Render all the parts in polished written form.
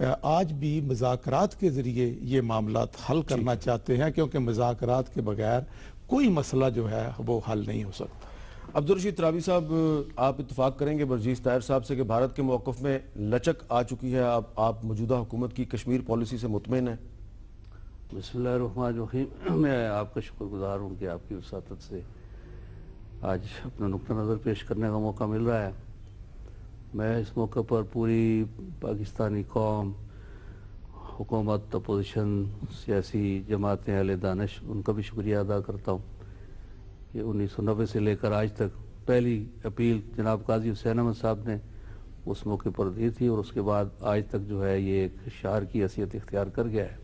آج بھی مذاکرات کے ذریعے یہ معاملات حل کرنا چاہتے ہیں، کیونکہ مذاکرات کے بغیر کوئی مسئلہ جو ہے وہ حل نہیں ہو سکتا۔ عبدالرشید ترابی صاحب، آپ اتفاق کریں گے برجیز طاہر صاحب سے کہ بھارت کے موقف میں لچک آ چکی ہے؟ آپ موجودہ حکومت کی کشمیر پالیسی سے مطمئن ہیں؟ بسم اللہ الرحمن الرحیم۔ میں آپ کا شکر گزار ہوں کہ آپ کی وساطت سے آج اپنا نقطہ نظر پیش کرنے کا موقع مل رہا ہے۔ میں اس موقع پر پوری پاکستانی قوم، حکومت، اپوزیشن، سیاسی جماعتیں، اہل دانش، ان کا بھی شکریہ ادا کرتا ہوں کہ 1990 سے لے کر آج تک پہلی اپیل جناب قاضی حسین احمد صاحب نے اس موقع پر دی تھی، اور اس کے بعد آج تک جو ہے یہ ایک شعار کی حیثیت اختیار کر گیا ہے۔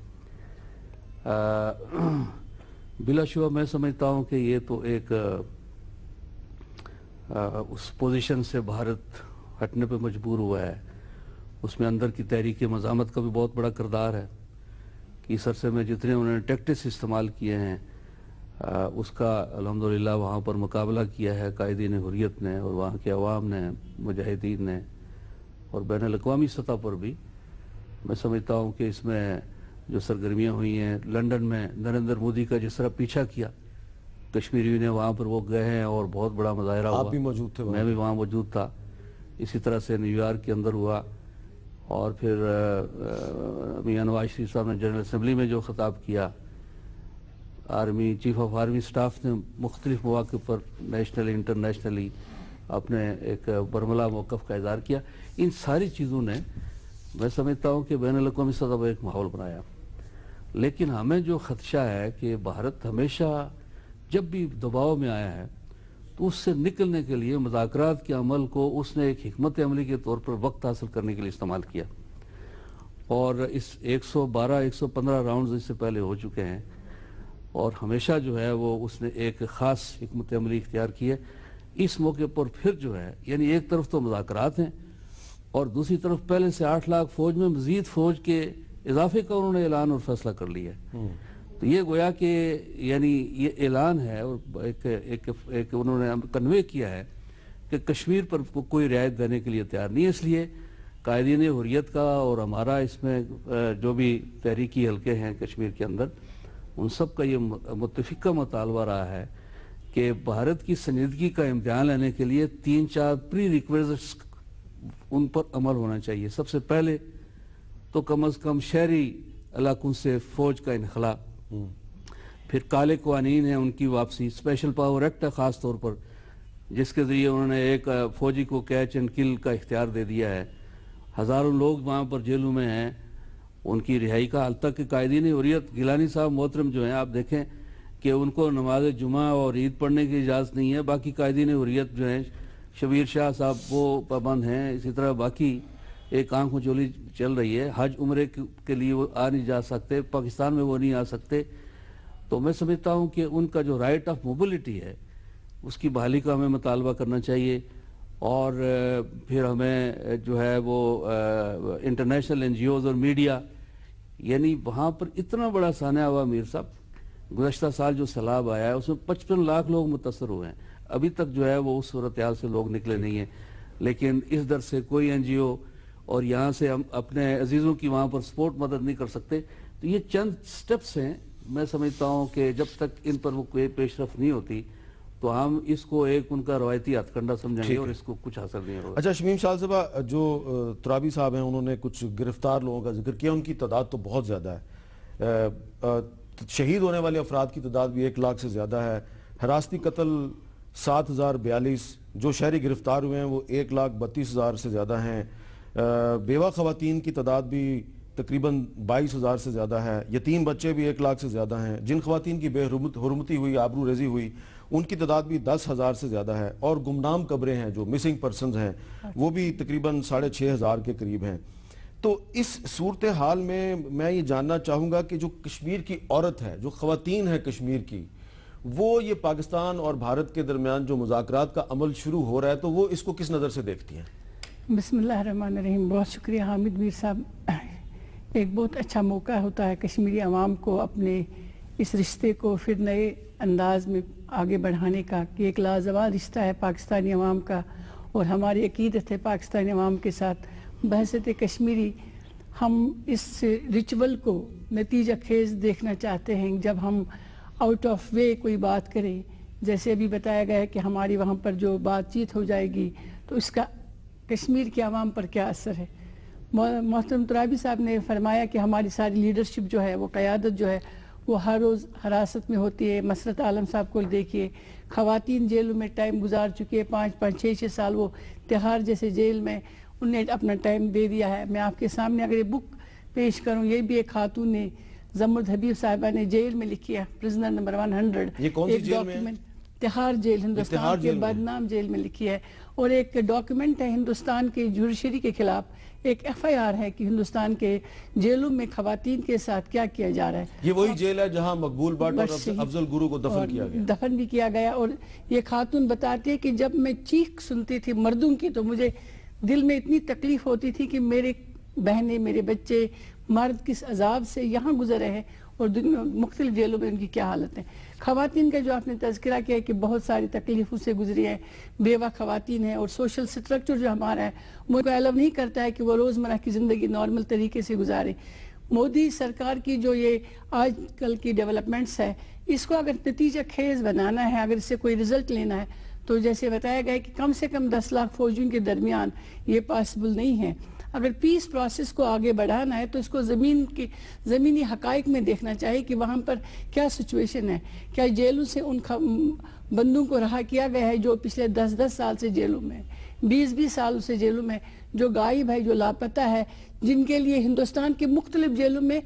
بلا شبہ میں سمجھتا ہوں کہ یہ تو ایک اس پوزیشن سے بھارت ہٹنے پہ مجبور ہوا ہے۔ اس میں اندر کی تحریک مزاحمت کا بھی بہت بڑا کردار ہے کہ اس عرصے میں جتنے انہوں نے ٹیکٹکس استعمال کیے ہیں اس کا الحمدللہ وہاں پر مقابلہ کیا ہے قائدین حریت نے، اور وہاں کے عوام نے، مجاہدین نے، اور بین الاقوامی سطح پر بھی میں سمجھتا ہوں کہ اس میں جو سرگرمیاں ہوئی ہیں، لندن میں نریندر مودی کا جس طرح پیچھا کیا کشمیریوں نے، وہاں پر وہ گئے ہیں اور بہت بڑا مظاہرہ ہوا۔ آپ بھی موجود تھے؟ میں بھی وہاں موجود تھا۔ اسی طرح سے نیو یارک کے اندر ہوا، اور پھر میاں نواز شریف صاحب نے جنرل اسمبلی میں جو خطاب کیا، army chief of army staff نے مختلف مواقع پر نیشنلی انٹرنیشنلی اپنے ایک برملا موقف کا اظہار کیا۔ ان ساری چیزوں نے میں سمجھتا ہوں کہ بین الاقوامی سطح پر ایک ماحول بنایا، لیکن ہمیں جو خدشہ ہے کہ بھارت ہمیشہ جب بھی دباؤ میں آیا ہے تو اس سے نکلنے کے لیے مذاکرات کے عمل کو اس نے ایک حکمت عملی کے طور پر وقت حاصل کرنے کے لیے استعمال کیا، اور اس 112-115 راؤنڈز اس سے پہلے ہو چکے ہیں، اور ہمیشہ جو ہے وہ اس نے ایک خاص حکمت عملی اختیار کی ہے۔ اس موقع پر پھر جو ہے یعنی ایک طرف تو مذاکرات ہیں، اور دوسری طرف پہلے سے 8 لاکھ فوج میں مزید فوج کے اضافے کا انہوں نے اعلان اور فیصلہ کر لیا ہے۔ تو یہ گویا کہ یعنی یہ اعلان ہے، اور ایک انہوں نے کنوے کیا ہے کہ کشمیر پر کوئی رعایت دینے کے لیے تیار نہیں ہے۔ اس لیے قائدین حریت کا اور ہمارا اس میں جو بھی تحریکی حلقے ہیں کشمیر کے اندر، ان سب کا یہ متفقہ مطالبہ رہا ہے کہ بھارت کی سنجیدگی کا امتحان لینے کے لیے 3-4 پری ریکویزٹس ان پر عمل ہونا چاہیے۔ سب سے پہلے تو کم از کم شہری علاقوں سے فوج کا انخلاء، پھر کالے قوانین ہیں ان کی واپسی، اسپیشل پاور ایکٹ ہے خاص طور پر، جس کے ذریعے انہوں نے ایک فوجی کو کیچ اینڈ کل کا اختیار دے دیا ہے۔ ہزاروں لوگ وہاں پر جیلوں میں ہیں، ان کی رہائی کا حال تک کہ قائدین حریت گیلانی صاحب محترم جو ہیں، آپ دیکھیں کہ ان کو نماز جمعہ اور عید پڑھنے کی اجازت نہیں ہے، باقی قائدین حریت جو ہیں، شبیر شاہ صاحب وہ پابند ہیں، اسی طرح باقی ایک آنکھ مچولی چل رہی ہے، حج عمرے کے لیے وہ آ نہیں جا سکتے، پاکستان میں وہ نہیں آ سکتے۔ تو میں سمجھتا ہوں کہ ان کا جو رائٹ آف موبلٹی ہے اس کی بحالی کا ہمیں مطالبہ کرنا چاہیے، اور پھر ہمیں جو ہے وہ انٹرنیشنل این جی اوز اور میڈیا، یعنی وہاں پر اتنا بڑا سانحہ ہوا میر صاحب، گزشتہ سال جو سیلاب آیا ہے اس میں 55 لاکھ لوگ متاثر ہوئے ہیں، ابھی تک جو ہے وہ اس صورتحال سے لوگ نکلے نہیں ہیں، لیکن اس در سے کوئی این جی او اور یہاں سے ہم اپنے عزیزوں کی وہاں پر سپورٹ مدد نہیں کر سکتے۔ تو یہ چند سٹیپس ہیں، میں سمجھتا ہوں کہ جب تک ان پر وہ کوئی پیش رفت نہیں ہوتی تو ہم اس کو ایک ان کا روایتی ہتھ کنڈا سمجھیں گے اور اس کو کچھ حاصل نہیں ہوگا۔ اچھا شمیم شاہ صاحبہ، جو ترابی صاحب ہیں انہوں نے کچھ گرفتار لوگوں کا ذکر کیا، ان کی تعداد تو بہت زیادہ ہے، شہید ہونے والے افراد کی تعداد بھی 1 لاکھ سے زیادہ ہے، حراستی قتل 7042، جو شہری گرفتار ہوئے ہیں وہ 1,32,000 سے زیادہ ہیں، بیوہ خواتین کی تعداد بھی تقریباً 22,000 سے زیادہ ہے، یتیم بچے بھی 1 لاکھ سے زیادہ ہیں، جن خواتین کی بے حرمتی ہوئی، آبرو ریزی ہوئی، ان کی تعداد بھی 10,000 سے زیادہ ہے، اور گمنام قبریں ہیں جو مسنگ پرسنز ہیں وہ بھی تقریباً 6,500 کے قریب ہیں۔ تو اس صورتحال میں یہ جاننا چاہوں گا کہ جو کشمیر کی عورت ہے، جو خواتین ہے کشمیر کی، وہ یہ پاکستان اور بھارت کے درمیان جو مذاکرات کا عمل شروع ہو رہا ہے تو وہ اس کو کس نظر سے دیکھتی ہیں؟ بسم اللہ الرحمن الرحیم۔ بہت شکریہ حامد میر صاحب۔ ایک بہت اچھا موقع ہوتا ہے کشمیری عوام کو اپنے اس رشتے کو پھر نئے انداز میں آگے بڑھانے کا، کہ ایک لازوال رشتہ ہے پاکستانی عوام کا، اور ہماری عقیدت ہے پاکستانی عوام کے ساتھ۔ بحثیت کشمیری ہم اس ریچول کو نتیجہ خیز دیکھنا چاہتے ہیں. جب ہم آؤٹ آف وے کوئی بات کریں، جیسے ابھی بتایا گیا ہے کہ ہماری وہاں پر جو بات چیت ہو جائے گی تو اس کا کشمیر کے عوام پر کیا اثر ہے. محترم ترابی صاحب نے فرمایا کہ ہماری ساری لیڈرشپ جو ہے، وہ قیادت جو ہے، وہ ہر روز حراست میں ہوتی ہے. مسرت عالم صاحب کو دیکھیے، خواتین جیلوں میں ٹائم گزار چکی ہے، 5-6 سال وہ تہاڑ جیسے جیل میں انہوں نے اپنا ٹائم دے دیا ہے. میں آپ کے سامنے اگر یہ بک پیش کروں، یہ بھی ایک خاتون نے، زمرد حبیب صاحبہ نے جیل میں لکھی ہے، پرزنر نمبر 100. یہ کون سی جیل میں ہے؟ تہاڑ جیل، ہندوستان کے بدنام جیل میں لکھی ہے. اور ایک ڈاکیومنٹ ہے ہندوستان کے جوڈیشری کے خلاف، ایک FIR ہے کہ ہندوستان کے جیلوں میں خواتین کے ساتھ کیا کیا جا رہا ہے. یہ وہی جیل ہے جہاں مقبول بٹ اور افضل گرو کو دفن بھی کیا گیا. اور یہ خاتون بتاتی ہے کہ جب میں چیخ سنتی تھی مردوں کی تو مجھے دل میں اتنی تکلیف ہوتی تھی کہ میرے بہنیں، میرے بچے، مرد کس عذاب سے یہاں گزرے ہیں اور مختلف جیلوں میں ان کی کیا حالت ہے. خواتین کا جو آپ نے تذکرہ کیا ہے کہ بہت ساری تکلیفوں سے گزری ہے، بیوہ خواتین ہیں، اور سوشل سٹرکچر جو ہمارا ہے وہ الاؤ نہیں کرتا ہے کہ وہ روزمرہ کی زندگی نارمل طریقے سے گزارے. مودی سرکار کی جو یہ آج کل کی ڈیولپمنٹس ہے، اس کو اگر نتیجہ خیز بنانا ہے، اگر اس سے کوئی رزلٹ لینا ہے، تو جیسے بتایا گیا ہے کہ کم سے کم 10 لاکھ فوجیوں کے درمیان یہ پاسبل نہیں ہے. اگر پیس پروسیس کو آگے بڑھانا ہے تو اس کو زمینی حقائق میں دیکھنا چاہیے کہ وہاں پر کیا سچویشن ہے. کیا جیلوں سے ان بندوں کو رہا کیا گیا ہے جو پچھلے 10 سال سے جیلوں میں، 20 سال سے جیلوں میں، جو غائب ہے، جو لاپتہ ہے، جن کے لیے ہندوستان کے مختلف جیلوں میں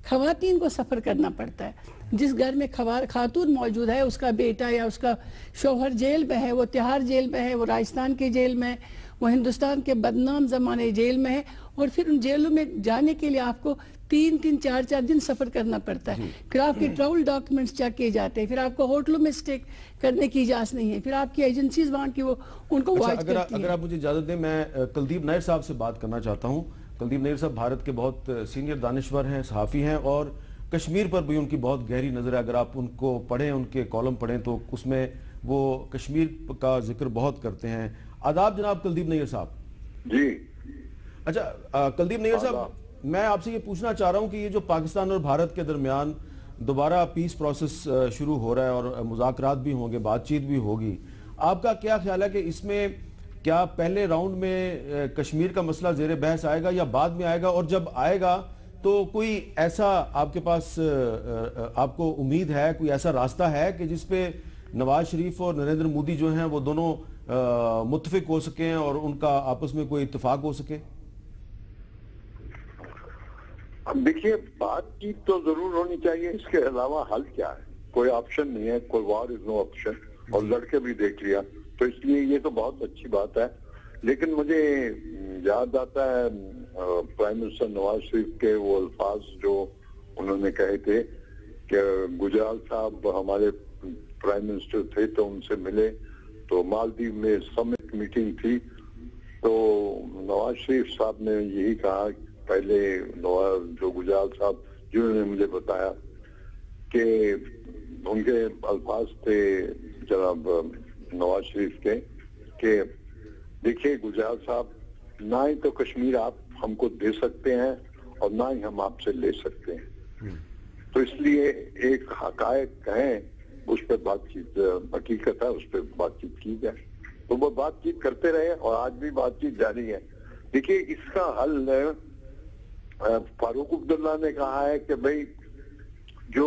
خواتین کو سفر کرنا پڑتا ہے. جس گھر میں خاتون موجود ہے، اس کا بیٹا یا اس کا شوہر جیل میں ہے، وہ تہاڑ جیل میں ہے، وہ راجستھان کے جیل میں، وہ ہندوستان کے بدنام زمانے جیل میں ہے، اور پھر ان جیلوں میں جانے کے لیے آپ کو 3-4 دن سفر کرنا پڑتا ہے. پھر آپ کے ٹریول ڈاکیومنٹس چیک کیے جاتے ہیں، پھر آپ کو ہوٹلوں میں اسٹے کرنے کی اجازت نہیں ہے، پھر آپ کی ایجنسیز وہاں کی وہ ان کو واچ کرتی ہیں. اگر آپ مجھے اجازت دیں، میں کلدیپ نیر صاحب سے بات کرنا چاہتا ہوں. کلدیپ نیر صاحب بھارت کے بہت سینئر دانشور ہیں، صحافی ہیں، اور کشمیر پر بھی ان کی بہت گہری نظر ہے. اگر آپ ان کو پڑھیں، ان کے کالم پڑھیں، تو اس میں وہ کشمیر کا ذکر بہت کرتے ہیں. آداب جناب کلدیپ نیر صاحب. جی اچھا کلدیپ نیر صاحب، میں آپ سے یہ پوچھنا چاہ رہا ہوں کہ یہ جو پاکستان اور بھارت کے درمیان دوبارہ پیس پروسیس شروع ہو رہا ہے اور مذاکرات بھی ہوں گے، بات چیت بھی ہوگی، آپ کا کیا خیال ہے کہ اس میں کیا پہلے راؤنڈ میں کشمیر کا مسئلہ زیر بحث آئے گا یا بعد میں آئے گا؟ اور جب آئے گا تو کوئی ایسا آپ کے پاس آپ کو امید ہے، کوئی ایسا راستہ ہے کہ جس پہ نواز شریف اور نریندر مودی جو ہیں وہ دونوں متفق ہو سکیں اور ان کا آپس میں کوئی اتفاق ہو سکے؟ اب دیکھیے، بات چیت تو ضرور ہونی چاہیے، اس کے علاوہ حل کیا ہے؟ کوئی آپشن نہیں ہے، کوئی وار از نو آپشن. اور لڑکے بھی دیکھ لیا، تو اس لیے یہ تو بہت اچھی بات ہے. لیکن مجھے یاد آتا ہے پرائم منسٹر نواز شریف کے وہ الفاظ جو انہوں نے کہے تھے کہ گجرال صاحب ہمارے پرائم منسٹر تھے تو ان سے ملے، تو مالدیو میں سمٹ میٹنگ تھی، تو نواز شریف صاحب نے یہی کہا، پہلے جو گجرال صاحب جنہوں نے مجھے بتایا کہ ان کے الفاظ تھے جناب نواز شریف کے کہ دیکھیے گجرال صاحب، نہ ہی تو کشمیر آپ ہم کو دے سکتے ہیں اور نہ ہی ہم آپ سے لے سکتے ہیں، تو اس لیے ایک حقائق ہیں، اس پہ بات چیت حقیقت ہے، اس پہ بات چیت کی جائے. تو وہ بات چیت کرتے رہے اور آج بھی بات چیت جاری ہے. دیکھیے اس کا حل فاروق عبداللہ نے کہا ہے کہ بھئی جو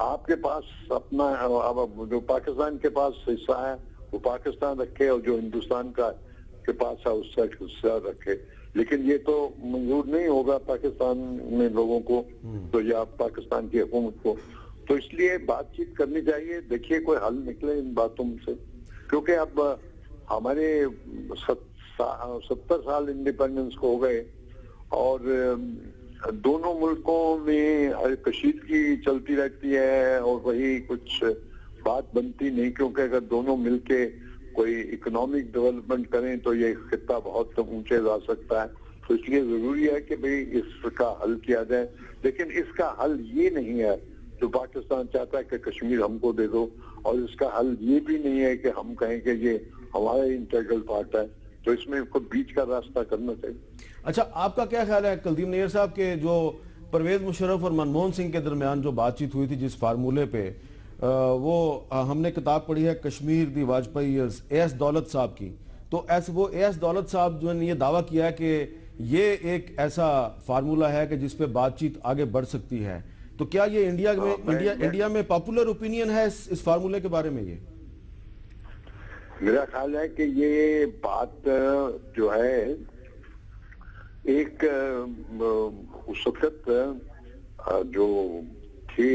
آپ کے پاس اپنا جو پاکستان کے پاس حصہ ہے وہ پاکستان رکھے اور جو ہندوستان کا کے پاس ہے اس سے حصہ رکھے. لیکن یہ تو منظور نہیں ہوگا پاکستان میں لوگوں کو تو یا پاکستان کی حکومت کو، تو اس لیے بات چیت کرنی چاہیے. دیکھیے کوئی حل نکلے ان باتوں سے، کیونکہ اب ہمارے 70 سال انڈیپینڈنس کو ہو گئے اور دونوں ملکوں میں کشیدگی چلتی رہتی ہے اور وہی کچھ بات بنتی نہیں، کیونکہ اگر دونوں مل کے کوئی اکنامک ڈیولپمنٹ کریں تو یہ خطہ بہت اونچے جا سکتا ہے. تو اس لیے ضروری ہے کہ بھئی اس کا حل کیا جائے. لیکن اس کا حل یہ نہیں ہے جو پاکستان چاہتا ہے کہ کشمیر ہم کو دے دو، اور اس کا حل یہ بھی نہیں ہے کہ ہم کہیں کہ یہ ہمارا انٹیگرل پارٹ ہے. تو اس میں کوئی بیچ کا راستہ کرنا چاہیے. اچھا آپ کا کیا خیال ہے کلدیپ نیر صاحب کے جو پرویز مشرف اور منموہن سنگھ کے درمیان جو بات چیت ہوئی تھی جس فارمولے پہ وہ ہم نے کتاب پڑھی ہے کشمیر دی واجپئی ایئرز اے ایس دولت صاحب کی، تو وہ اے ایس دولت صاحب جو نے یہ دعویٰ کیا ہے کہ یہ ایک ایسا فارمولہ ہے کہ جس پہ بات چیت آگے بڑھ سکتی ہے، تو کیا یہ انڈیا میں پاپولر اوپینین ہے اس فارمولے کے بارے میں؟ یہ میرا خیال ہے کہ یہ بات جو ہے ایک اس وقت جو تھے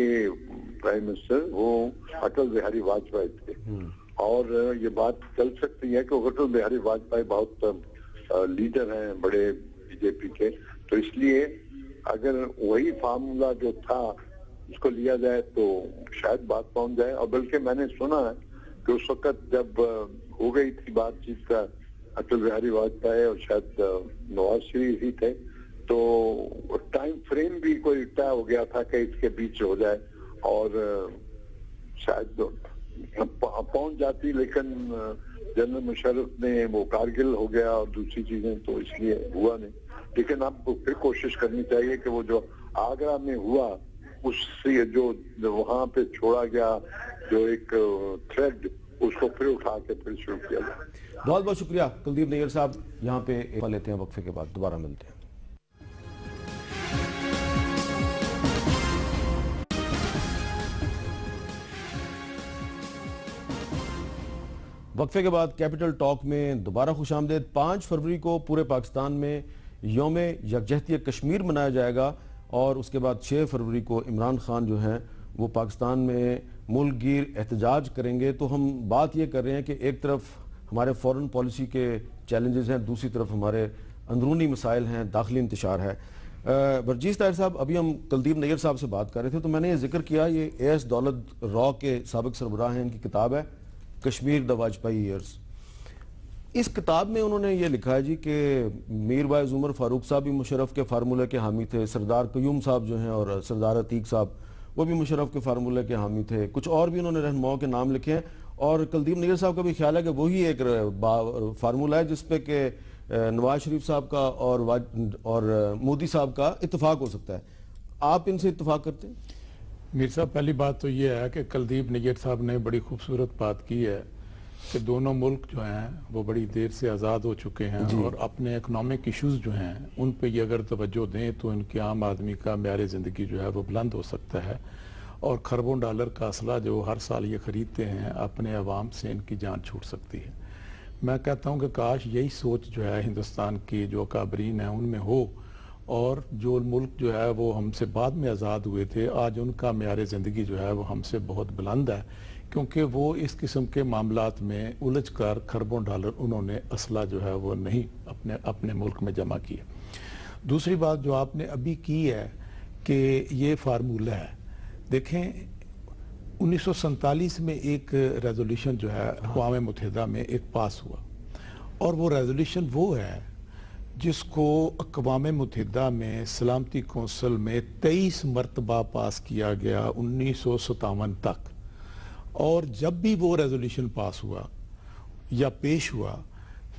پرائم منسٹر وہ اٹل بہاری واجپئی تھے، اور یہ بات چل سکتی ہے کہ اٹل بہاری واجپئی بہت لیڈر ہیں بڑے بی جے پی کے، تو اس لیے اگر وہی فارمولا جو تھا اس کو لیا جائے تو شاید بات پہنچ جائے. اور بلکہ میں نے سنا ہے کہ اس وقت جب ہو گئی تھی بات چیت کا اٹل بہاری واجپئی اور شاید نواز شریف ہی تھے، تو ٹائم فریم بھی کوئی طے ہو گیا تھا کہ اس کے بیچ ہو جائے اور شاید پہنچ جاتی، لیکن جنرل مشرف نے وہ کارگل ہو گیا اور دوسری چیزیں تو اس لیے ہوا نہیں. لیکن اب پھر کوشش کرنی چاہیے کہ وہ جو آگرہ میں ہوا اس سے جو وہاں پہ چھوڑا گیا جو ایک تھریڈ اس کو پھر اٹھا کے پھر شروع کیا جائے. بہت بہت شکریہ کلدیپ نیر صاحب. یہاں پہ لیتے ہیں وقفے کے بعد دوبارہ ملتے ہیں. وقفے کے بعد کیپٹل ٹاک میں دوبارہ خوش آمدید. 5 فروری کو پورے پاکستان میں یوم یکجہتی کشمیر منایا جائے گا اور اس کے بعد 6 فروری کو عمران خان جو ہیں وہ پاکستان میں ملک گیر احتجاج کریں گے. تو ہم بات یہ کر رہے ہیں کہ ایک طرف ہمارے فورن پالیسی کے چیلنجز ہیں، دوسری طرف ہمارے اندرونی مسائل ہیں، داخلی انتشار ہے. ورجیز طاہر صاحب، ابھی ہم کلدیپ نیر صاحب سے بات کر رہے تھے تو میں نے یہ ذکر کیا یہ اے ایس دولت را کے سابق سربراہ ہیں، ان کی کتاب ہے کشمیر دی واجپئی ایئرز. اس کتاب میں انہوں نے یہ لکھا ہے جی کہ میر وائز عمر فاروق صاحب بھی مشرف کے فارمولے کے حامی تھے، سردار قیوم صاحب جو ہیں اور سردار عتیق صاحب وہ بھی مشرف کے فارمولے کے حامی تھے. کچھ اور بھی انہوں نے رہنماؤں کے نام لکھے ہیں اور کلدیپ نیر صاحب کا بھی خیال ہے کہ وہی ایک فارمولہ ہے جس پہ کہ نواز شریف صاحب کا اور مودی صاحب کا اتفاق ہو سکتا ہے. آپ ان سے اتفاق کرتے ہیں؟ میر صاحب، پہلی بات تو یہ ہے کہ کلدیپ نیر صاحب نے بڑی خوبصورت بات کی ہے کہ دونوں ملک جو ہیں وہ بڑی دیر سے آزاد ہو چکے ہیں اور اپنے اکنامک ایشوز جو ہیں ان پہ یہ اگر توجہ دیں تو ان کے عام آدمی کا معیار زندگی جو ہے وہ بلند ہو سکتا ہے، اور کھربوں ڈالر کا اسلحہ جو ہر سال یہ خریدتے ہیں اپنے عوام سے ان کی جان چھوٹ سکتی ہے. میں کہتا ہوں کہ کاش یہی سوچ جو ہے ہندوستان کی جو اکابرین ہیں ان میں ہو، اور جو ملک جو ہے وہ ہم سے بعد میں آزاد ہوئے تھے آج ان کا معیار زندگی جو ہے وہ ہم سے بہت بلند ہے، کیونکہ وہ اس قسم کے معاملات میں الجھ کر کھربوں ڈالر انہوں نے اسلحہ جو ہے وہ نہیں اپنے ملک میں جمع کیے. دوسری بات جو آپ نے ابھی کی ہے کہ یہ فارمولہ ہے، دیکھیں 1947 میں ایک ریزولوشن جو ہے اقوام متحدہ میں ایک پاس ہوا، اور وہ ریزولوشن وہ ہے جس کو اقوام متحدہ میں سلامتی کونسل میں 23 مرتبہ پاس کیا گیا 1957 تک. اور جب بھی وہ ریزولوشن پاس ہوا یا پیش ہوا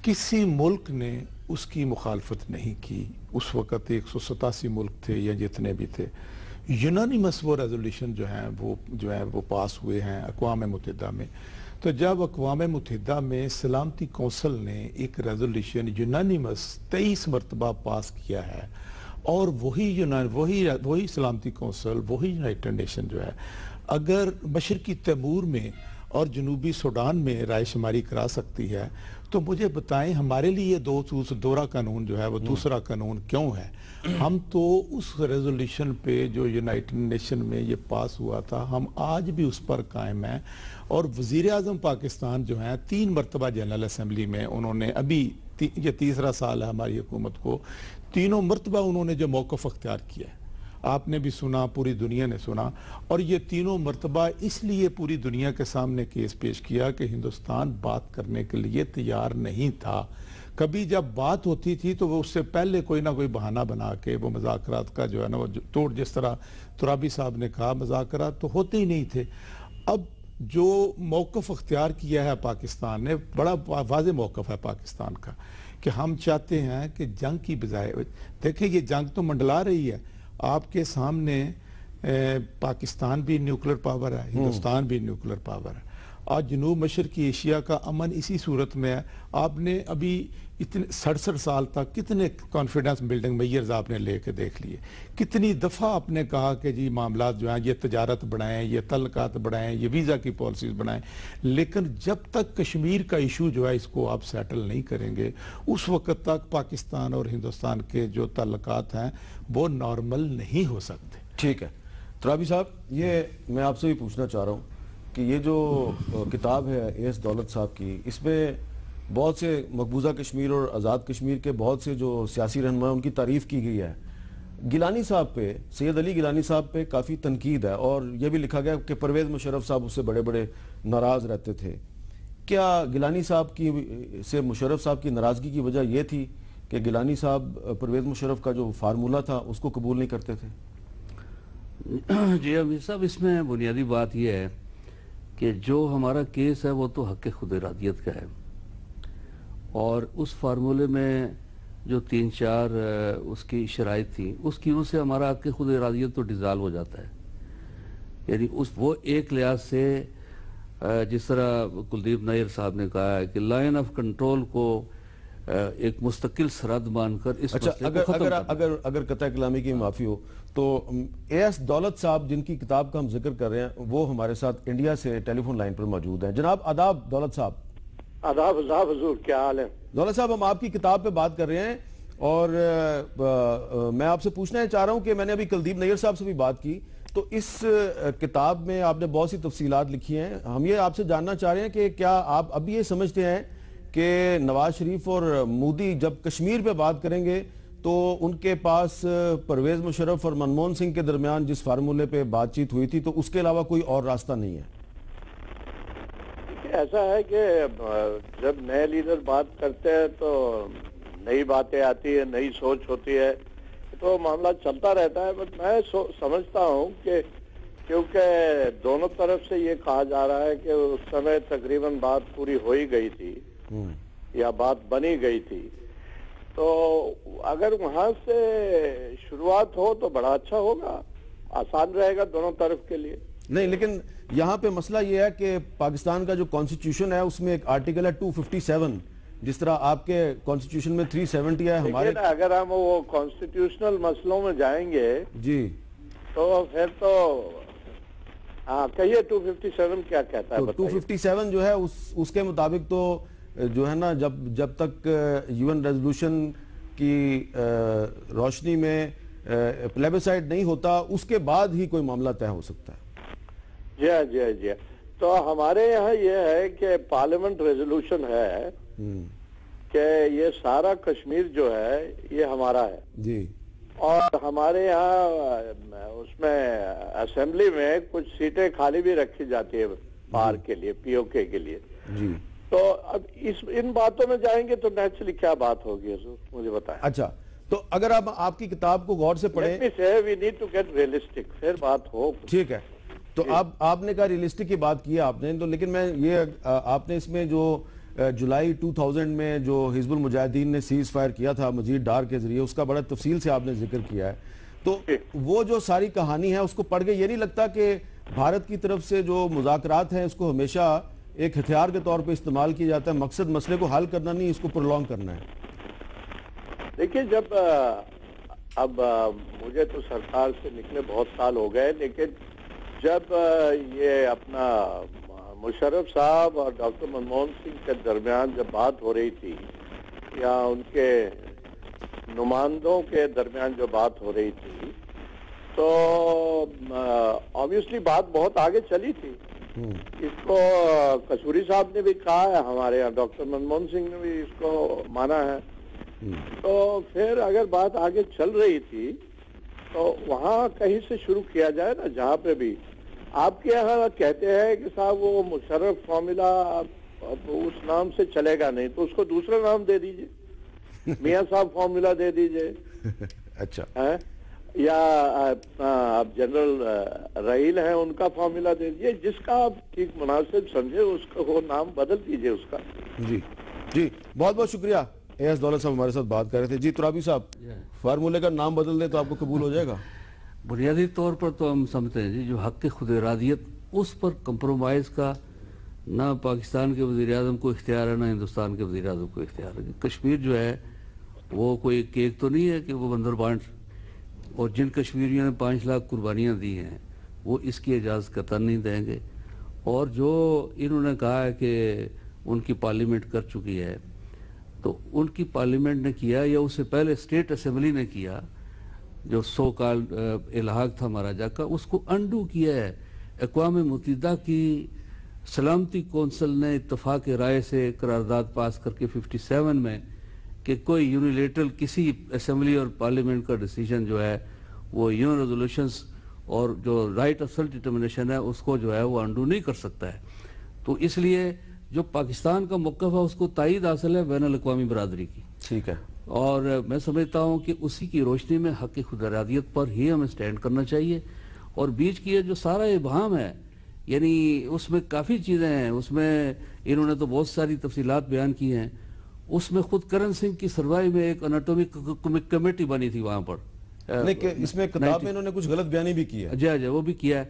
کسی ملک نے اس کی مخالفت نہیں کی. اس وقت 187 ملک تھے یا جتنے بھی تھے، یونانیمس وہ ریزولوشن جو ہیں وہ پاس ہوئے ہیں اقوام متحدہ میں. تو جب اقوام متحدہ میں سلامتی کونسل نے ایک ریزولوشن یونانیمس 23 مرتبہ پاس کیا ہے، اور وہی سلامتی کونسل وہی یونائٹڈ نیشن جو ہے اگر مشرقی تیمور میں اور جنوبی سوڈان میں رائے شماری کرا سکتی ہے تو مجھے بتائیں ہمارے لیے دورہ قانون جو ہے وہ دوسرا قانون کیوں ہے؟ ہم تو اس ریزولوشن پہ جو یونائٹڈ نیشن میں یہ پاس ہوا تھا ہم آج بھی اس پر قائم ہیں. اور وزیر اعظم پاکستان جو ہیں 3 مرتبہ جنرل اسمبلی میں انہوں نے ابھی یہ تیسرا سال ہے ہماری حکومت کو، 3 مرتبہ انہوں نے جو موقف اختیار کیا ہے آپ نے بھی سنا، پوری دنیا نے سنا، اور یہ 3 مرتبہ اس لیے پوری دنیا کے سامنے کیس پیش کیا کہ ہندوستان بات کرنے کے لیے تیار نہیں تھا. کبھی جب بات ہوتی تھی تو وہ اس سے پہلے کوئی نہ کوئی بہانہ بنا کے وہ مذاکرات کا جو ہے نا وہ توڑ، جس طرح ترابی صاحب نے کہا مذاکرات تو ہوتے ہی نہیں تھے. اب جو موقف اختیار کیا ہے پاکستان نے، بڑا واضح موقف ہے پاکستان کا کہ ہم چاہتے ہیں کہ جنگ کی بجائے دیکھیں یہ جنگ تو منڈلا رہی ہے آپ کے سامنے، پاکستان بھی نیوکلر پاور ہے، ہندوستان بھی نیوکلر پاور ہے، آج جنوب مشرقی ایشیا کا امن اسی صورت میں ہے۔ آپ نے ابھی اتنے 67 سال تک کتنے کانفیڈنس بلڈنگ میئرز آپ نے لے کے دیکھ لیے، کتنی دفعہ آپ نے کہا کہ جی معاملات جو ہیں یہ تجارت بڑھائیں، یہ تعلقات بڑھائیں، یہ ویزا کی پالیسیز بڑھائیں، لیکن جب تک کشمیر کا ایشو جو ہے اس کو آپ سیٹل نہیں کریں گے اس وقت تک پاکستان اور ہندوستان کے جو تعلقات ہیں وہ نارمل نہیں ہو سکتے۔ ٹھیک ہے ترابی صاحب، یہ میں آپ سے بھی پوچھنا چاہ رہا ہوں کہ یہ جو کتاب ہے ایس دولت صاحب کی، اس میں بہت سے مقبوضہ کشمیر اور آزاد کشمیر کے بہت سے جو سیاسی رہنما ان کی تعریف کی گئی ہے، گیلانی صاحب پہ، سید علی گیلانی صاحب پہ کافی تنقید ہے، اور یہ بھی لکھا گیا کہ پرویز مشرف صاحب اس سے بڑے بڑے ناراض رہتے تھے۔ کیا گیلانی صاحب کی سے مشرف صاحب کی ناراضگی کی وجہ یہ تھی کہ گیلانی صاحب پرویز مشرف کا جو فارمولہ تھا اس کو قبول نہیں کرتے تھے؟ جی امیر صاحب، اس میں بنیادی بات یہ ہے کہ جو ہمارا کیس ہے وہ تو حق خود ارادیت کا ہے، اور اس فارمولے میں جو 3-4 اس کی شرائط تھی اس کی وجہ سے ہمارا حق خود ارادیت تو ڈیزالو ہو جاتا ہے۔ یعنی وہ ایک لحاظ سے جس طرح کلدیپ نیر صاحب نے کہا ہے کہ لائن آف کنٹرول کو ایک مستقل سرحد مان کر اس مسئلے کو ختم کرنا۔ اگر قطع کلامی کی معافی ہو تو ایس دولت صاحب جن کی کتاب کا ہم ذکر کر رہے ہیں وہ ہمارے ساتھ انڈیا سے ٹیلی فون لائن پر موجود ہیں۔ جناب آداب دولت صاحب۔ آداب حضور، کیا حال ہے؟ دولت صاحب، ہم آپ کی کتاب پہ بات کر رہے ہیں، اور میں آپ سے پوچھنا چاہ رہا ہوں کہ میں نے ابھی کلدیپ نیر صاحب سے بھی بات کی، تو اس کتاب میں آپ نے بہت سی تفصیلات لکھی ہیں۔ ہم یہ آپ سے جاننا چاہ رہے ہیں کہ کیا آپ اب یہ سمجھتے ہیں کہ نواز شریف اور مودی جب کشمیر پہ بات کریں گے تو ان کے پاس پرویز مشرف اور منموہن سنگھ کے درمیان جس فارمولے پہ بات چیت ہوئی تھی تو اس کے علاوہ کوئی اور راستہ نہیں ہے؟ ایسا ہے کہ جب نئے لیڈر بات کرتے ہیں تو نئی باتیں آتی ہیں، نئی سوچ ہوتی ہے، تو معاملہ چلتا رہتا ہے۔ بٹ میں سمجھتا ہوں کہ کیونکہ دونوں طرف سے یہ کہا جا رہا ہے کہ اس سمے تقریباً بات پوری ہو ہی گئی تھی یا بات بنی گئی تھی، تو اگر وہاں سے شروعات ہو تو بڑا اچھا ہوگا، آسان رہے گا دونوں طرف کے لیے۔ نہیں، لیکن یہاں پہ مسئلہ یہ ہے کہ پاکستان کا جو کانسٹیٹیوشن ہے اس میں ایک آرٹیکل ہے 257، جس طرح آپ کے کانسٹیٹیوشن میں 370 ہے ہمارے۔ اگر ہم وہ کانسٹیٹیوشنل مسئلوں میں جائیں گے جی تو پھر تو کہیے 257 کیا کہتا ہے؟ 257 جو ہے اس کے مطابق تو جو ہے نا جب تک UN ریزولوشن کی روشنی میں پلیبسائڈ نہیں ہوتا اس کے بعد ہی کوئی معاملہ طے ہو سکتا ہے۔ جی تو ہمارے یہاں یہ ہے کہ پارلیمنٹ ریزولوشن ہے کہ یہ سارا کشمیر جو ہے یہ ہمارا ہے جی، اور ہمارے یہاں اس میں اسمبلی میں کچھ سیٹیں خالی بھی رکھی جاتی ہے باہر کے لیے، POK کے لیے جی۔ تو اب ان باتوں میں جائیں گے تو نیچرلی کیا بات ہوگی مجھے بتائیں۔ اچھا، تو اگر آپ کی کتاب کو غور سے پڑھیں، we need to get realistic، پھر بات ہو۔ ٹھیک ہے، تو آپ نے کہا ریئلسٹک کی بات کی آپ نے، تو لیکن میں یہ آپ نے اس میں جو جولائی 2000 میں جو حزب المجاہدین نے سیز فائر کیا تھا مزید ڈار کے ذریعے، اس کا بڑا تفصیل سے آپ نے ذکر کیا ہے، تو وہ جو ساری کہانی ہے اس کو پڑھ کے یہ نہیں لگتا کہ بھارت کی طرف سے جو مذاکرات ہیں اس کو ہمیشہ ایک ہتھیار کے طور پہ استعمال کیا جاتا ہے، مقصد مسئلے کو حل کرنا نہیں، اس کو پرولونگ کرنا ہے؟ دیکھیے، جب اب مجھے تو سرکار سے نکلے بہت سال ہو گئے، لیکن جب یہ اپنا مشرف صاحب اور ڈاکٹر منموہن سنگھ کے درمیان جب بات ہو رہی تھی یا ان کے نمائندوں کے درمیان جو بات ہو رہی تھی تو آبویسلی بات بہت آگے چلی تھی۔ اس کو کسوری صاحب نے بھی کہا ہے، ہمارے یہاں ڈاکٹر منموہن سنگھ نے بھی اس کو مانا ہے، تو پھر اگر بات آگے چل رہی تھی تو وہاں کہیں سے شروع کیا جائے نا، جہاں پہ بھی آپ کے یہاں کہتے ہیں کہ صاحب وہ مشرف فارمولا اس نام سے چلے گا نہیں، تو اس کو دوسرا نام دے دیجئے، میاں صاحب فارمولا دے دیجئے، اچھا، یا آپ جنرل رحیل ہیں ان کا فارمولا دے دیجئے، جس کا آپ ٹھیک مناسب سمجھے اس کا وہ نام بدل دیجئے اس کا۔ جی، بہت بہت شکریہ اے ایس دولت صاحب ہمارے ساتھ بات کر رہے تھے. جی ترابی صاحب, فارمولے کا نام بدل دیں تو آپ کو قبول ہو جائے گا؟ بنیادی طور پر تو ہم سمجھتے ہیں جی جو حق خود ارادیت اس پر کمپرومائز کا نہ پاکستان کے وزیر اعظم کو اختیار ہے نہ ہندوستان کے وزیر اعظم کو اختیار ہے. کشمیر جو ہے وہ کوئی کیک تو نہیں ہے کہ وہ بندر بانٹ, اور جن کشمیریوں نے 5 لاکھ قربانیاں دی ہیں وہ اس کی اجازت قطعاً نہیں دیں گے. اور جو انہوں نے کہا ہے کہ ان کی پارلیمنٹ کر چکی ہے, تو ان کی پارلیمنٹ نے کیا یا اس سے پہلے اسٹیٹ اسمبلی نے کیا, جو سو کال الحاق تھا مہاراجہ کا, اس کو انڈو کیا ہے. اقوام متحدہ کی سلامتی کونسل نے اتفاق رائے سے قرارداد پاس کر کے 57 میں کہ کوئی یونیلیٹرل کسی اسمبلی اور پارلیمنٹ کا ڈیسیجن جو ہے وہ یون ریزولوشنز اور جو رائٹ آف سیلف ڈٹرمنیشن ہے اس کو جو ہے وہ انڈو نہیں کر سکتا ہے. تو اس لیے جو پاکستان کا موقف ہے اس کو تائید حاصل ہے بین الاقوامی برادری کی. ٹھیک ہے. اور میں سمجھتا ہوں کہ اسی کی روشنی میں حق خود ارادیت پر ہی ہمیں سٹینڈ کرنا چاہیے. اور بیچ کی یہ جو سارا ابہام ہے, یعنی اس میں کافی چیزیں ہیں, اس میں انہوں نے تو بہت ساری تفصیلات بیان کی ہیں. اس میں خود کرن سنگھ کی سروائی میں ایک اناٹومک کمیٹی بنی تھی وہاں پر, اس میں کتاب میں انہوں نے کچھ غلط بیانی بھی کی ہے. جی وہ بھی کیا ہے.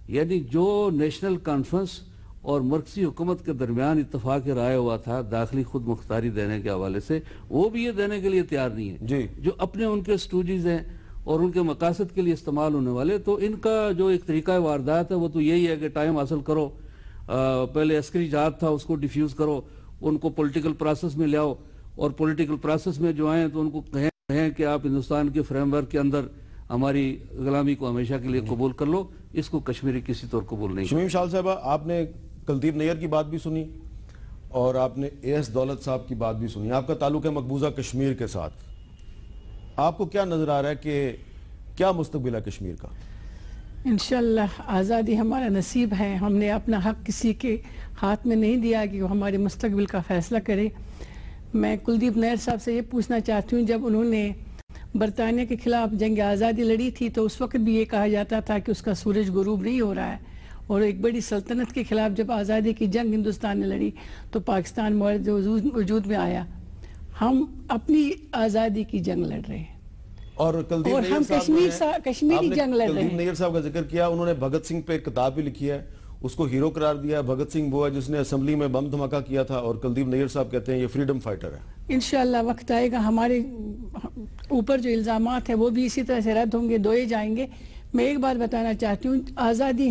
یعنی جو نیشنل کانفرنس اور مرکزی حکومت کے درمیان اتفاق رائے ہوا تھا داخلی خود مختاری دینے کے حوالے سے, وہ بھی یہ دینے کے لیے تیار نہیں ہے. جی جو اپنے ان کے اسٹوڈیز ہیں اور ان کے مقاصد کے لیے استعمال ہونے والے, تو ان کا جو ایک طریقہ واردات ہے وہ تو یہی ہے کہ ٹائم حاصل کرو, پہلے عسکری جہاد تھا اس کو ڈیفیوز کرو, ان کو پولیٹیکل پروسیس میں لاؤ, اور پولیٹیکل پروسیس میں جو آئیں تو ان کو کہیں کہ آپ ہندوستان کے فریم ورک کے اندر ہماری غلامی کو ہمیشہ کے لیے قبول کر لو. اس کو کشمیری کسی طور قبول نہیں. شمیم شال صاحبہ, آپ نے کلدیپ نیر کی بات بھی سنی اور آپ نے اے ایس دولت صاحب کی بات بھی سنی. آپ کا تعلق ہے مقبوضہ کشمیر کے ساتھ. آپ کو کیا نظر آ رہا ہے کہ کیا مستقبل ہے کشمیر کا؟ انشاءاللہ آزادی ہمارا نصیب ہے. ہم نے اپنا حق کسی کے ہاتھ میں نہیں دیا کہ وہ ہمارے مستقبل کا فیصلہ کرے. میں کلدیپ نیر صاحب سے یہ پوچھنا چاہتی ہوں, جب انہوں نے برطانیہ کے خلاف جنگ آزادی لڑی تھی تو اس وقت بھی یہ کہا جاتا تھا کہ اس کا سورج غروب نہیں ہو رہا ہے, اور ایک بڑی سلطنت کے خلاف جب آزادی کی جنگ ہندوستان نے لڑی تو پاکستان وجود میں آیا. ہم اپنی آزادی کی جنگ لڑ رہے ہیں اور ہم کشمیری جنگ لڑ رہے ہیں. کلدیپ نیر صاحب کا ذکر کیا, انہوں نے بھگت سنگھ پہ ایک کتاب بھی لکھی ہے, اس کو ہیرو قرار دیا. بھگت سنگھ وہ ہے جس نے اسمبلی میں بم دھماکہ کیا تھا, اور کلدیپ نیر صاحب کہتے ہیں یہ فریڈم فائٹر ہے. انشاءاللہ وقت آئے گا, ہمارے اوپر جو الزامات ہیں وہ بھی اسی طرح سے رد ہوں گے, دوئے جائیں گے. میں ایک بات بتانا چاہتی ہوں, آزادی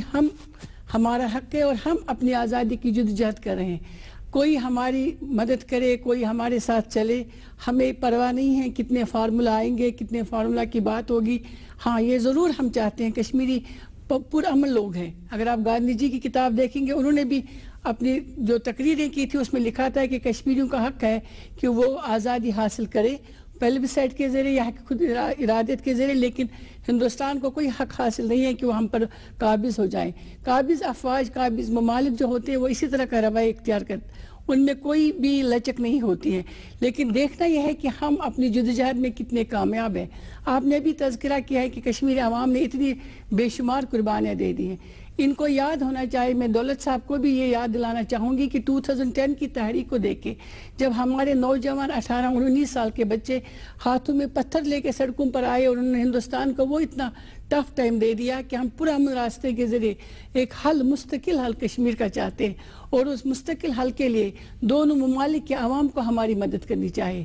ہمارا حق ہے اور ہم اپنی آزادی کی جدوجہد کر رہے ہیں. کوئی ہماری مدد کرے, کوئی ہمارے ساتھ چلے, ہمیں پرواہ نہیں ہے کتنے فارمولہ آئیں گے, کتنے فارمولہ کی بات ہوگی. ہاں یہ ضرور ہم چاہتے ہیں, کشمیری پرامن لوگ ہیں. اگر آپ گاندھی جی کی کتاب دیکھیں گے, انہوں نے بھی اپنی جو تقریریں کی تھی اس میں لکھا تھا کہ کشمیریوں کا حق ہے کہ وہ آزادی حاصل کرے پلیبسائٹ کے ذریعے یا حق خود ارادت کے ذریعے, لیکن ہندوستان کو کوئی حق حاصل نہیں ہے کہ وہ ہم پر قابض ہو جائیں. قابض افواج, قابض ممالک جو ہوتے ہیں وہ اسی طرح کا رویہ اختیار کرتے, ان میں کوئی بھی لچک نہیں ہوتی ہے. لیکن دیکھنا یہ ہے کہ ہم اپنی جدوجہد میں کتنے کامیاب ہیں. آپ نے بھی تذکرہ کیا ہے کہ کشمیر عوام نے اتنی بے شمار قربانیاں دے دی ہیں. ان کو یاد ہونا چاہیے. میں دولت صاحب کو بھی یہ یاد دلانا چاہوں گی کہ 2010 کی تحریک کو دیکھ کے جب ہمارے نوجوان 18-19 سال کے بچے ہاتھوں میں پتھر لے کے سڑکوں پر آئے اور انہوں نے ہندوستان کو وہ اتنا ٹف ٹائم دے دیا کہ ہم پرامن راستے کے ذریعے ایک مستقل حل کشمیر کا چاہتے ہیں, اور اس مستقل حل کے لیے دونوں ممالک کے عوام کو ہماری مدد کرنی چاہیے.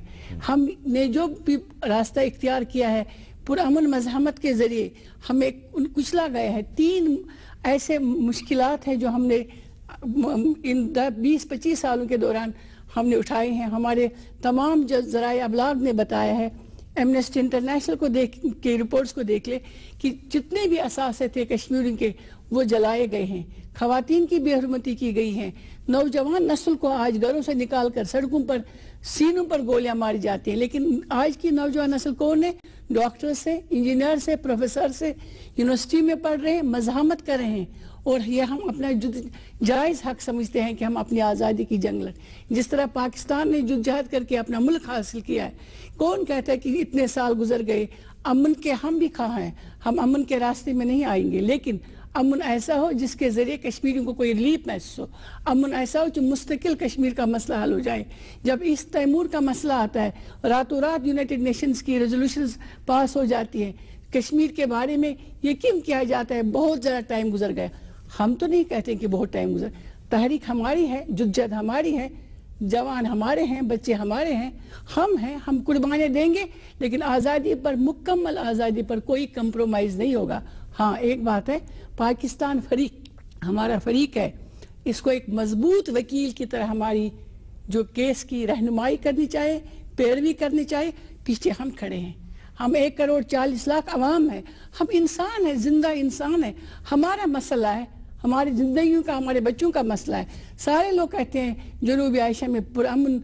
ہم نے جو بھی راستہ اختیار کیا ہے پرامن مزاحمت کے ذریعے ہمیں کچلا گیا ہے. 3 ایسے مشکلات ہیں جو ہم نے ان 20-25 سالوں کے دوران ہم نے اٹھائے ہیں. ہمارے تمام جو ذرائع ابلاغ نے بتایا ہے, ایمنسٹی انٹرنیشنل کو دیکھ کے رپورٹس کو دیکھ لے کہ جتنے بھی اثاثے تھے کشمیریوں کے وہ جلائے گئے ہیں, خواتین کی بے حرمتی کی گئی ہیں, نوجوان نسل کو آج گھروں سے نکال کر سڑکوں پر سینوں پر گولیاں ماری جاتی ہیں. لیکن آج کی نوجوان نسل کون ہے؟ ڈاکٹر سے, انجینئر سے, پروفیسر سے, یونیورسٹی میں پڑھ رہے ہیں, مزاحمت کر رہے ہیں, اور یہ ہم اپنا جائز حق سمجھتے ہیں کہ ہم اپنی آزادی کی جنگ لڑیں. جس طرح پاکستان نے جدوجہد کر کے اپنا ملک حاصل کیا ہے, کون کہتا ہے کہ اتنے سال گزر گئے, امن کے ہم بھی خواہاں ہیں, ہم امن کے راستے میں نہیں آئیں گے, لیکن امن ایسا ہو جس کے ذریعے کشمیریوں کو کوئی ریلیف محسوس ہو، امن ایسا ہو جو مستقل کشمیر کا مسئلہ حل ہو جائے۔ جب اس تیمور کا مسئلہ آتا ہے، راتوں رات یونائٹڈ نیشنز کی ریزولوشنز پاس ہو جاتی ہیں، کشمیر کے بارے میں یہ کیوں کیا جاتا ہے بہت زیادہ ٹائم گزر گیا؟ ہم تو نہیں کہتے کہ بہت ٹائم گزر، تحریک ہماری ہے، جدت ہماری ہے، جوان ہمارے ہیں، بچے ہمارے ہیں، ہم قربانیاں دیں گے، لیکن آزادی پر، مکمل آزادی پر کوئی کمپرومائز نہیں ہوگا۔ ہاں ایک بات ہے، پاکستان فریق ہمارا فریق ہے، اس کو ایک مضبوط وکیل کی طرح ہماری جو کیس کی رہنمائی کرنی چاہیے، پیروی کرنی چاہیے، پیچھے ہم کھڑے ہیں۔ ہم 1,40,00,000 عوام ہیں، ہم انسان ہیں، زندہ انسان ہیں، ہمارا مسئلہ ہے، ہماری زندگیوں کا، ہمارے بچوں کا مسئلہ ہے۔ سارے لوگ کہتے ہیں جنوبی ایشیا میں پرامن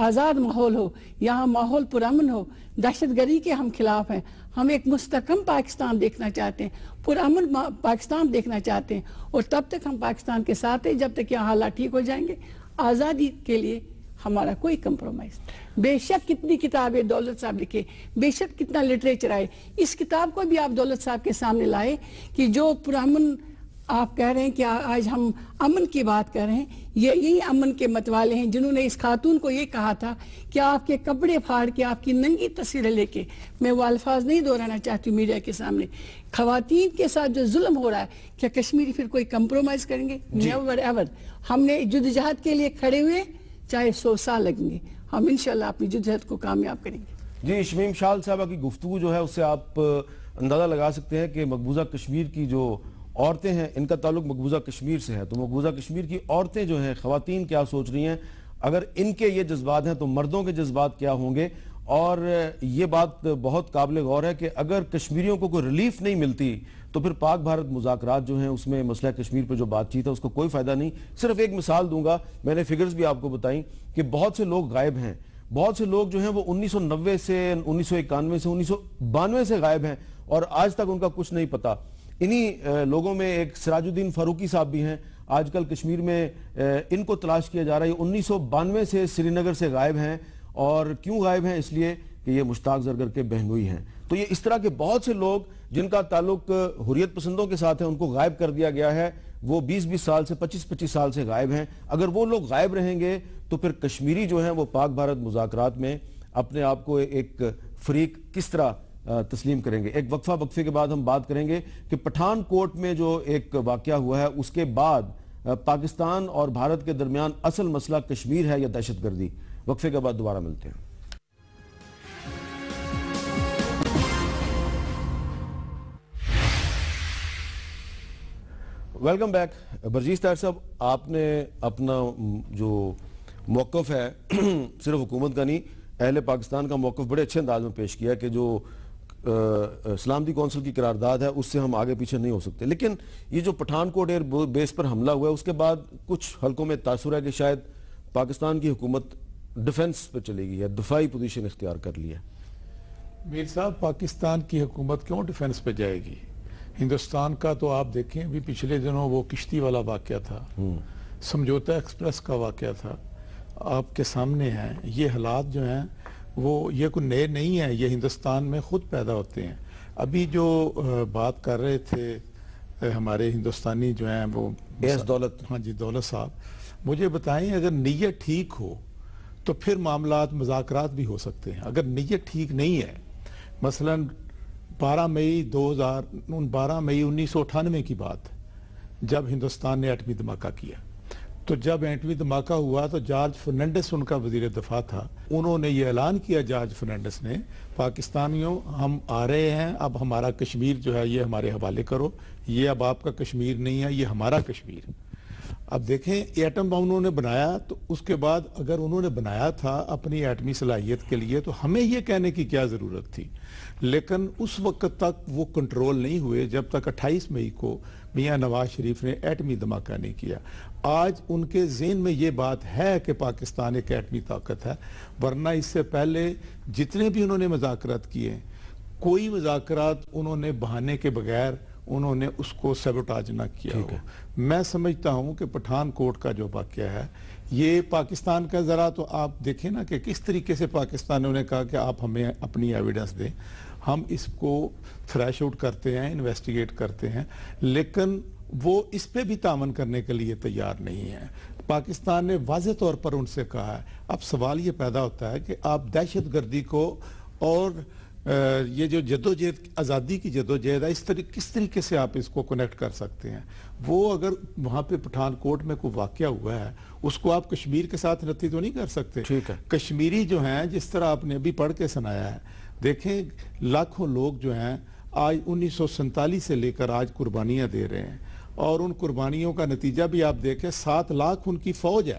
آزاد ماحول ہو، یہاں ماحول پرامن ہو، دہشت گردی کے ہم خلاف ہیں، ہم ایک مستحکم پاکستان دیکھنا چاہتے ہیں، پرامن پاکستان دیکھنا چاہتے ہیں، اور تب تک ہم پاکستان کے ساتھ ہیں جب تک یہ حالات ٹھیک ہو جائیں گے۔ آزادی کے لیے ہمارا کوئی کمپرومائز، بے شک کتنی کتابیں دولت صاحب لکھے، بے شک کتنا لٹریچر آئے، اس کتاب کو بھی آپ دولت صاحب کے سامنے لائے کہ جو پرامن آپ کہہ رہے ہیں کہ آج ہم امن کی بات کر رہے ہیں، یہی امن کے متوالے ہیں جنہوں نے اس خاتون کو یہ کہا تھا کہ آپ کے کپڑے پھاڑ کے، آپ کی ننگی تصویریں لے کے، میں وہ الفاظ نہیں دہرانا چاہتی ہوں میڈیا کے سامنے، خواتین کے ساتھ جو ظلم ہو رہا ہے، کیا کشمیری پھر کوئی کمپرومائز کریں گے؟ Never ever. ہم نے جدوجہد کے لیے کھڑے ہوئے، چاہے 100 سال لگیں گے، ہم انشاءاللہ اپنی جدوجہد کو کامیاب کریں گے۔ جی، شمیم شال صاحبہ کی گفتگو جو ہے اس سے آپ اندازہ لگا سکتے ہیں کہ مقبوضہ کشمیر کی جو عورتیں ہیں، ان کا تعلق مقبوضہ کشمیر سے ہے، تو مقبوضہ کشمیر کی عورتیں جو ہیں، خواتین کیا سوچ رہی ہیں، اگر ان کے یہ جذبات ہیں تو مردوں کے جذبات کیا ہوں گے؟ اور یہ بات بہت قابل غور ہے کہ اگر کشمیریوں کو کوئی ریلیف نہیں ملتی تو پھر پاک بھارت مذاکرات جو ہیں اس میں مسئلہ کشمیر پہ جو بات چیت ہے اس کو کوئی فائدہ نہیں۔ صرف ایک مثال دوں گا، میں نے فگرز بھی آپ کو بتائیں کہ بہت سے لوگ غائب ہیں، بہت سے لوگ جو ہیں وہ 1990 سے 1991 سے 1992 سے غائب ہیں اور آج تک ان کا کچھ نہیں پتا۔ انہی لوگوں میں ایک سراج الدین فاروقی صاحب بھی ہیں، آج کل کشمیر میں ان کو تلاش کیا جا رہا ہے، 1992 سے سری نگر سے غائب ہیں، اور کیوں غائب ہیں؟ اس لیے کہ یہ مشتاق زرگر کے بہنوئی ہیں۔ تو یہ اس طرح کے بہت سے لوگ جن کا تعلق حریت پسندوں کے ساتھ ہے، ان کو غائب کر دیا گیا ہے، وہ 20 سال سے 25 سال سے غائب ہیں۔ اگر وہ لوگ غائب رہیں گے تو پھر کشمیری جو ہیں وہ پاک بھارت مذاکرات میں اپنے آپ کو ایک فریق کس طرح تسلیم کریں گے؟ ایک وقفے کے بعد ہم بات کریں گے کہ پٹھان کوٹ میں جو ایک واقعہ ہوا ہے اس کے بعد پاکستان اور بھارت کے درمیان اصل مسئلہ کشمیر ہے یا دہشت گردی؟ وقفے کے بعد دوبارہ ملتے ہیں۔ Welcome back. برجیز طاہر صاحب، آپ نے اپنا جو موقف ہے صرف حکومت کا نہیں، اہل پاکستان کا موقف بڑے اچھے انداز میں پیش کیا کہ جو سلامتی کونسل کی قرارداد ہے اس سے ہم آگے پیچھے نہیں ہو سکتے، لیکن یہ جو پٹھان کوٹ ایئر بیس پر حملہ ہوا ہے اس کے بعد کچھ حلقوں میں تاثر ہے کہ شاید پاکستان کی حکومت ڈیفنس پہ چلے گئی ہے، دفاعی پوزیشن اختیار کر لی ہے۔ میر صاحب، پاکستان کی حکومت کیوں ڈیفنس پہ جائے گی؟ ہندوستان کا تو آپ دیکھیں، ابھی پچھلے دنوں وہ کشتی والا واقعہ تھا، سمجھوتا ایکسپریس کا واقعہ تھا، آپ کے سامنے ہیں۔ یہ حالات جو ہیں وہ یہ کوئی نئے نہیں ہیں، یہ ہندوستان میں خود پیدا ہوتے ہیں۔ ابھی جو بات کر رہے تھے ہمارے ہندوستانی جو ہیں وہ دولت، ہاں جی، دولت صاحب، مجھے بتائیں اگر نیت ٹھیک ہو تو پھر معاملات مذاکرات بھی ہو سکتے ہیں۔ اگر نیت ٹھیک نہیں ہے، مثلا 12 مئی 1998 کی بات، جب ہندوستان نے ایٹمی دھماکہ کیا، تو جب ایٹمی دھماکہ ہوا تو جارج فرنینڈس ان کا وزیر دفاع تھا، انہوں نے یہ اعلان کیا، جارج فرنینڈس نے، پاکستانیوں ہم آ رہے ہیں، اب ہمارا کشمیر جو ہے یہ ہمارے حوالے کرو، یہ اب آپ کا کشمیر نہیں ہے، یہ ہمارا کشمیر۔ اب دیکھیں ایٹم بم انہوں نے بنایا، تو اس کے بعد اگر انہوں نے بنایا تھا اپنی ایٹمی صلاحیت کے لیے تو ہمیں یہ کہنے کی کیا ضرورت تھی؟ لیکن اس وقت تک وہ کنٹرول نہیں ہوئے جب تک 28 مئی کو میاں نواز شریف نے ایٹمی دھماکہ نہیں کیا۔ آج ان کے ذہن میں یہ بات ہے کہ پاکستان ایک ایٹمی طاقت ہے، ورنہ اس سے پہلے جتنے بھی انہوں نے مذاکرات کیے، کوئی مذاکرات انہوں نے بہانے کے بغیر انہوں نے اس کو سیبوٹاج نہ کیا ہو۔ میں سمجھتا ہوں کہ پٹھان کوٹ کا جو واقعہ ہے یہ پاکستان کا، ذرا تو آپ دیکھیں نا کہ کس طریقے سے پاکستانیوں نے کہا کہ آپ ہمیں اپنی ایویڈنس دیں۔ ہم اس کو تھریش آؤٹ کرتے ہیں، انویسٹیگیٹ کرتے ہیں، لیکن وہ اس پہ بھی تعاون کرنے کے لیے تیار نہیں ہے۔ پاکستان نے واضح طور پر ان سے کہا ہے۔ اب سوال یہ پیدا ہوتا ہے کہ آپ دہشت گردی کو اور یہ جو جدوجہد، آزادی کی جدوجہد ہے، کس طریقے سے آپ اس کو کنیکٹ کر سکتے ہیں؟ وہ اگر وہاں پہ پٹھان کوٹ میں کوئی واقعہ ہوا ہے، اس کو آپ کشمیر کے ساتھ رتی تو نہیں کر سکتے۔ ٹھیک ہے۔ کشمیری جو ہیں، جس طرح آپ نے ابھی پڑھ کے سنایا ہے، دیکھیں لاکھوں لوگ جو ہیں آج 1947 سے لے کر آج قربانیاں دے رہے ہیں، اور ان قربانیوں کا نتیجہ بھی آپ دیکھیں، 7 لاکھ ان کی فوج ہے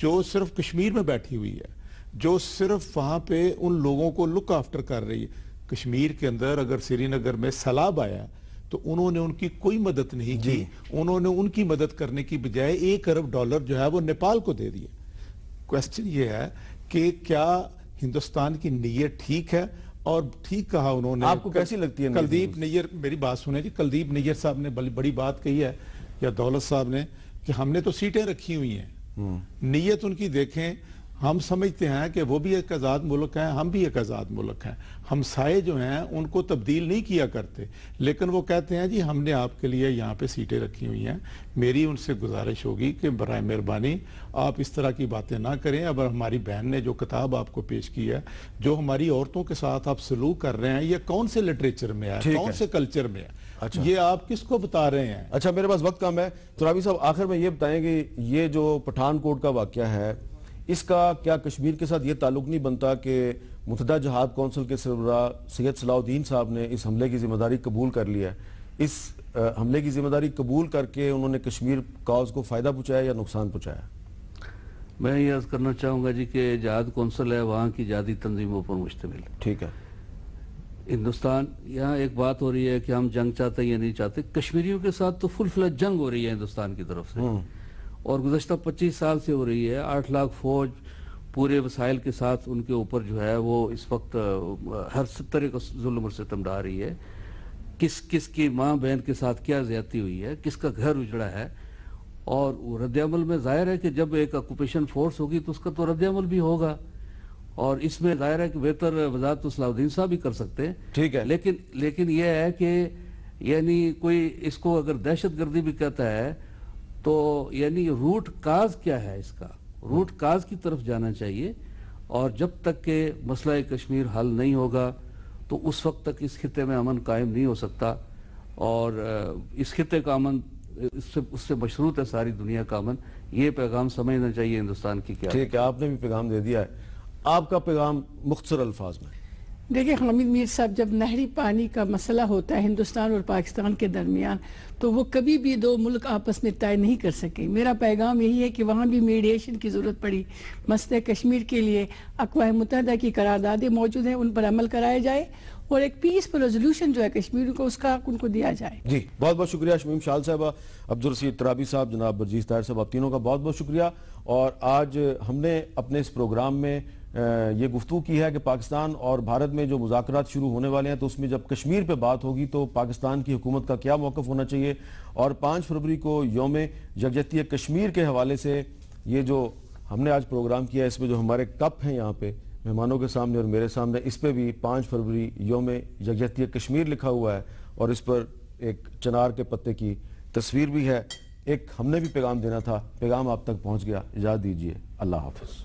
جو صرف کشمیر میں بیٹھی ہوئی ہے، جو صرف وہاں پہ ان لوگوں کو لک آفٹر کر رہی ہے۔ کشمیر کے اندر اگر سری نگر میں سیلاب آیا تو انہوں نے ان کی کوئی مدد نہیں کی، انہوں نے ان کی مدد کرنے کی بجائے $1 ارب جو ہے وہ نیپال کو دے دیے۔ کویسچن یہ ہے کہ کیا ہندوستان کی نیت ٹھیک ہے؟ اور ٹھیک کہا انہوں نے۔ آپ کو کیسی لگتی ہے کلدیپ نیر، میری بات سنیں جی، کلدیپ نیر صاحب نے بڑی بات کہی ہے، یا دولت صاحب نے، کہ ہم نے تو سیٹیں رکھی ہوئی ہیں۔ نیت ان کی دیکھیں، ہم سمجھتے ہیں کہ وہ بھی ایک آزاد ملک ہے، ہم بھی ایک آزاد ملک ہیں، ہمسائے جو ہیں ان کو تبدیل نہیں کیا کرتے، لیکن وہ کہتے ہیں جی ہم نے آپ کے لیے یہاں پہ سیٹیں رکھی ہوئی ہیں۔ میری ان سے گزارش ہوگی کہ برائے مہربانی آپ اس طرح کی باتیں نہ کریں۔ اب ہماری بہن نے جو کتاب آپ کو پیش کی ہے، جو ہماری عورتوں کے ساتھ آپ سلوک کر رہے ہیں، یہ کون سے لٹریچر میں ہے، کون سے کلچر میں ہے، یہ آپ کس کو بتا رہے ہیں؟ اچھا، میرے پاس وقت کم ہے، ترابی صاحب آخر میں یہ بتائیں کہ یہ جو پٹھان کوٹ کا واقعہ ہے، اس کا کیا کشمیر کے ساتھ یہ تعلق نہیں بنتا کہ متحدہ جہاد کونسل کے سربراہ سید صلاح الدین صاحب نے اس حملے کی ذمہ داری قبول کر لیا ہے؟ اس حملے کی ذمہ داری قبول کر کے انہوں نے کشمیر کاز کو فائدہ پہنچایا یا نقصان پہنچایا؟ میں یہ عرض کرنا چاہوں گا جی کہ جہاد کونسل ہے وہاں کی جہادی تنظیموں پر مشتمل ہے۔ ٹھیک ہے۔ ہندوستان، یہاں ایک بات ہو رہی ہے کہ ہم جنگ چاہتے ہیں یا نہیں چاہتے، کشمیریوں کے ساتھ تو فل فلیج جنگ ہو رہی ہے ہندوستان کی طرف سے، اور گزشتہ 25 سال سے ہو رہی ہے۔ 8 لاکھ فوج پورے وسائل کے ساتھ ان کے اوپر جو ہے وہ اس وقت ہر طرح کا ظلم اور ستم ڈھا رہی ہے۔ کس کی ماں بہن کے ساتھ کیا زیادتی ہوئی ہے، کس کا گھر اجڑا ہے، اور رد عمل میں ظاہر ہے کہ جب ایک آکوپیشن فورس ہوگی تو اس کا تو رد عمل بھی ہوگا، اور اس میں ظاہر ہے کہ بہتر وضاحت تو صلاح الدین صاحب بھی کر سکتے ہیں۔ ٹھیک ہے۔ لیکن یہ ہے کہ یعنی کوئی اس کو اگر دہشت گردی بھی کہتا ہے تو یعنی روٹ کاز کیا ہے، اس کا روٹ کاز کی طرف جانا چاہیے، اور جب تک کہ مسئلہ کشمیر حل نہیں ہوگا تو اس وقت تک اس خطے میں امن قائم نہیں ہو سکتا، اور اس خطے کا امن اس سے مشروط ہے ساری دنیا کا امن۔ یہ پیغام سمجھنا چاہیے ہندوستان کی کیا۔ ٹھیک ہے، آپ نے بھی پیغام دے دیا ہے، آپ کا پیغام مختصر الفاظ میں۔ دیکھیں حامد میر صاحب، جب نہری پانی کا مسئلہ ہوتا ہے ہندوستان اور پاکستان کے درمیان تو وہ کبھی بھی دو ملک آپس میں طے نہیں کر سکے۔ میرا پیغام یہی ہے کہ وہاں بھی میڈیشن کی ضرورت پڑی، مسئلہ کشمیر کے لیے اقوام متحدہ کی قراردادیں موجود ہیں، ان پر عمل کرایا جائے، اور ایک پیسفل ریزولوشن جو ہے کشمیر کو، اس کا حق ان کو دیا جائے۔ جی بہت بہت شکریہ شمیم شال صاحبہ، عبدالرشید ترابی صاحب، جناب برجیز طاہر صاحب، آپ تینوں کا بہت بہت شکریہ۔ اور آج ہم نے اپنے اس پروگرام میں یہ گفتگو کی ہے کہ پاکستان اور بھارت میں جو مذاکرات شروع ہونے والے ہیں تو اس میں جب کشمیر پہ بات ہوگی تو پاکستان کی حکومت کا کیا موقف ہونا چاہیے، اور 5 فروری کو یوم یکجہتی کشمیر کے حوالے سے یہ جو ہم نے آج پروگرام کیا ہے، اس میں جو ہمارے کپ ہیں یہاں پہ مہمانوں کے سامنے اور میرے سامنے، اس پہ بھی 5 فروری یوم یکجہتی کشمیر لکھا ہوا ہے، اور اس پر ایک چنار کے پتے کی تصویر بھی ہے۔ ایک ہم نے بھی پیغام دینا تھا، پیغام آپ تک پہنچ گیا۔ اجازت دیجیے، اللہ حافظ۔